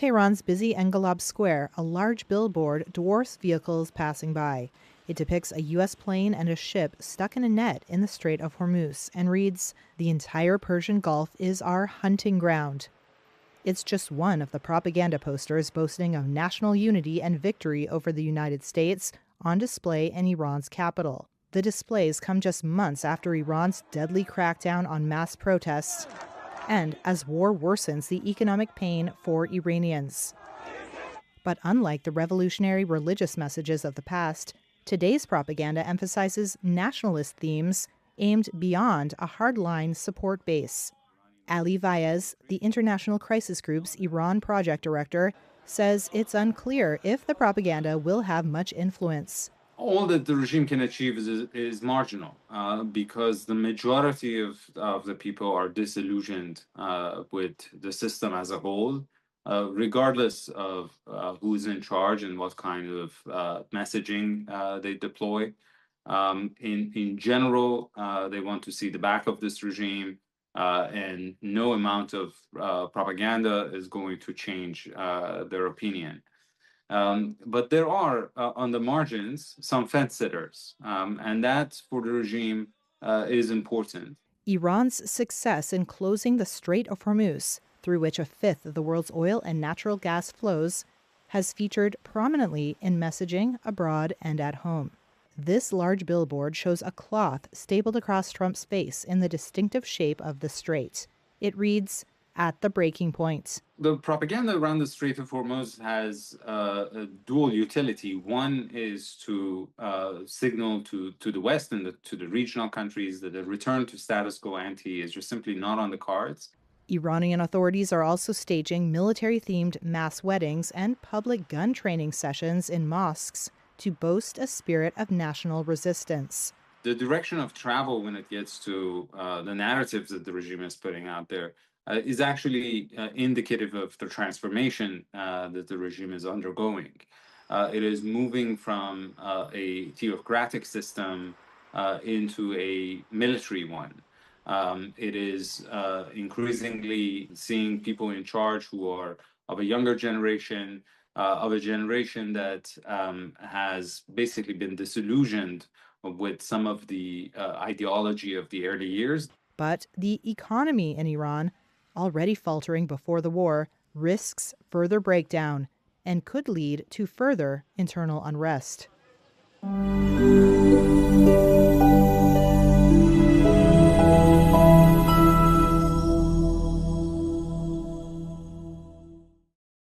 Tehran's busy Engulab Square, a large billboard dwarfs vehicles passing by. It depicts a U.S. plane and a ship stuck in a net in the Strait of Hormuz and reads, "The entire Persian Gulf is our hunting ground." It's just one of the propaganda posters boasting of national unity and victory over the United States on display in Iran's capital. The displays come just months after Iran's deadly crackdown on mass protests and as war worsens the economic pain for Iranians. But unlike the revolutionary religious messages of the past, today's propaganda emphasizes nationalist themes aimed beyond a hardline support base. Ali Vaez, the International Crisis Group's Iran project director, says it's unclear if the propaganda will have much influence. All that the regime can achieve is marginal because the majority of the people are disillusioned with the system as a whole, regardless of who's in charge and what kind of messaging they deploy. In general, they want to see the back of this regime, and no amount of propaganda is going to change their opinion. But there are, on the margins, some fence sitters, and that for the regime is important. Iran's success in closing the Strait of Hormuz, through which a fifth of the world's oil and natural gas flows, has featured prominently in messaging abroad and at home. This large billboard shows a cloth stapled across Trump's face in the distinctive shape of the strait. It reads, "At the breaking point." The propaganda around the Strait of Hormuz has a dual utility. One is to signal to the West and to the regional countries that a return to status quo ante is just simply not on the cards. Iranian authorities are also staging military-themed mass weddings and public gun training sessions in mosques to boast a spirit of national resistance. The direction of travel when it gets to the narratives that the regime is putting out there is actually indicative of the transformation that the regime is undergoing. It is moving from a theocratic system into a military one. It is increasingly seeing people in charge who are of a younger generation, of a generation that has basically been disillusioned with some of the ideology of the early years. But the economy in Iran, already faltering before the war, risks further breakdown and could lead to further internal unrest.